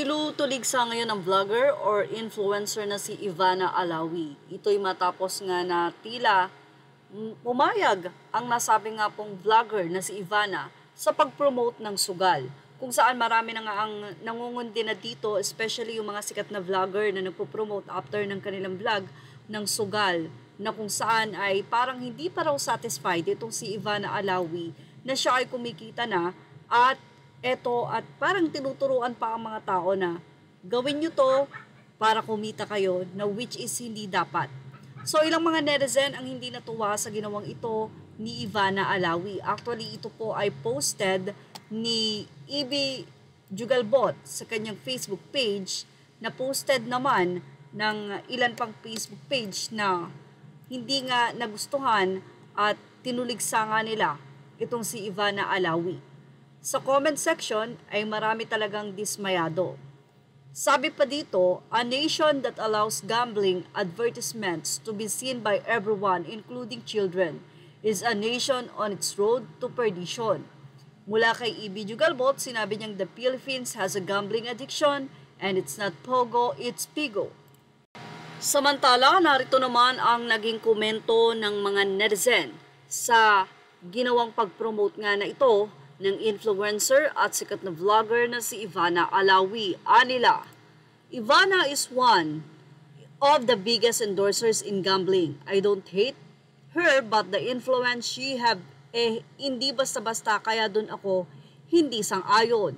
Tinutuligsa ngayon ng vlogger or influencer na si Ivana Alawi. Ito'y matapos nga na tila pumayag ang nasabi nga pong vlogger na si Ivana sa pag-promote ng sugal. Kung saan marami na nga ang nangungundi na dito, especially yung mga sikat na vlogger na nagpo-promote after ng kanilang vlog ng sugal, na kung saan ay parang hindi pa raw satisfied itong si Ivana Alawi na siya ay kumikita na at parang tinuturuan pa ang mga tao na gawin nyo to para kumita kayo, na which is hindi dapat. So ilang mga netizen ang hindi natuwa sa ginawang ito ni Ivana Alawi. Actually ito po ay posted ni Ibi Jugalbot sa kanyang Facebook page, na posted naman ng ilan pang Facebook page na hindi nga nagustuhan at tinuligsa nga nila itong si Ivana Alawi. Sa comment section ay marami talagang dismayado. Sabi pa dito, a nation that allows gambling advertisements to be seen by everyone, including children, is a nation on its road to perdition. Mula kay E.B. Jugalbot, sinabi niyang the Philippines has a gambling addiction and it's not Pogo, it's Pigo. Samantala, narito naman ang naging komento ng mga netizen sa ginawang pag-promote nga na ito ng influencer at sikat na vlogger na si Ivana Alawi. Anila, Ivana is one of the biggest endorsers in gambling. I don't hate her, but the influence she have hindi basta-basta, kaya dun ako hindi sang-ayon.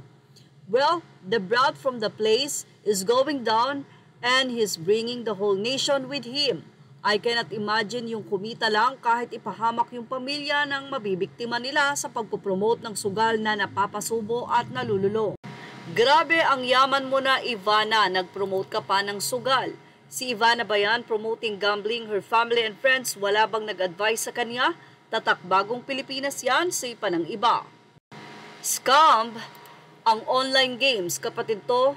Well, the brat from the place is going down and he's bringing the whole nation with him. I cannot imagine yung kumita lang kahit ipahamak yung pamilya ng mabibiktima nila sa pagpupromote ng sugal na napapasubo at nalululong. Grabe ang yaman mo na, Ivana, nagpromote ka pa ng sugal. Si Ivana ba yan, promoting gambling, her family and friends, wala bang nag-advise sa kanya? Tatak bagong Pilipinas yan, sipa ng iba. Scam ang online games, kapatid ko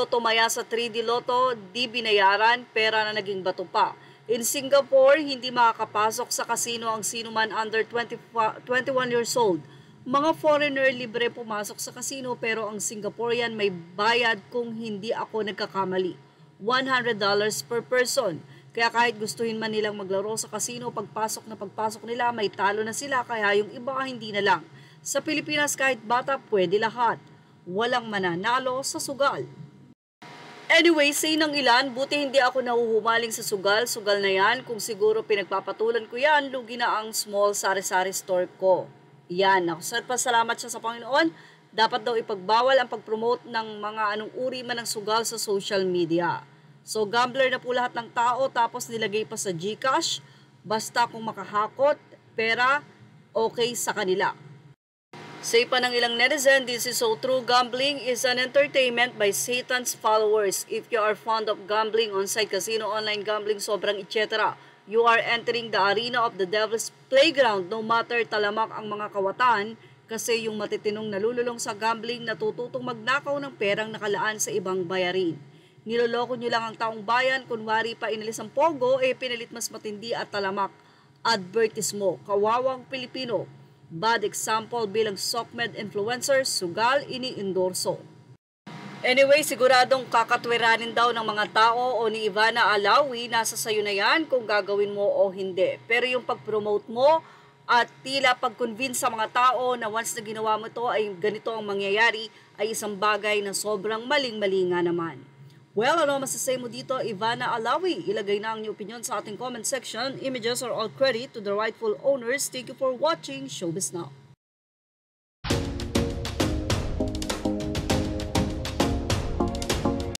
tumaya sa 3D Lotto, di binayaran, pera na naging bato pa. In Singapore, hindi makakapasok sa casino ang sinuman under 21 years old. Mga foreigner libre pumasok sa casino, pero ang Singaporean may bayad kung hindi ako nagkakamali. $100 per person. Kaya kahit gustuhin man nilang maglaro sa casino, pagpasok nila, may talo na sila, kaya yung iba hindi na lang. Sa Pilipinas, kahit bata, pwede lahat. Walang mananalo sa sugal. Anyway, say ng ilan, buti hindi ako nahuhumaling sa sugal na yan. Kung siguro pinagpapatulan ko yan, lugi na ang small sari-sari store ko. Yan, ako sa pasalamat siya sa Panginoon. Dapat daw ipagbawal ang pag-promote ng mga anong uri man ng sugal sa social media. So gambler na po lahat ng tao, tapos nilagay pa sa GCash. Basta kung makahakot, pera, okay sa kanila. Say pa ng ilang netizen, this is so true. Gambling is an entertainment by Satan's followers. If you are fond of gambling, on-site casino, online gambling, sobrang etc., you are entering the arena of the devil's playground. No matter talamak ang mga kawatan, kasi yung matitinong nalululong sa gambling natututong magnakaw ng perang nakalaan sa ibang bayarin. Niloloko nyo lang ang taong bayan, kunwari pa inalis ang Pogo, pinalit mas matindi at talamak. Advertismo, kawawang Pilipino. Bad example bilang SOCMED influencer, sugal ini-endorso. Anyway, siguradong kakatwiranin daw ng mga tao o ni Ivana Alawi, nasa sayo na yan kung gagawin mo o hindi. Pero yung pag-promote mo at tila pag-convince sa mga tao na once na ginawa mo to ay ganito ang mangyayari, ay isang bagay na sobrang maling-mali nga naman. Well, ano masasay mo dito, Ivana Alawi? Ilagay na ang inyong opinion sa ating comment section. Images are all credit to the rightful owners. Thank you for watching Showbiz Now.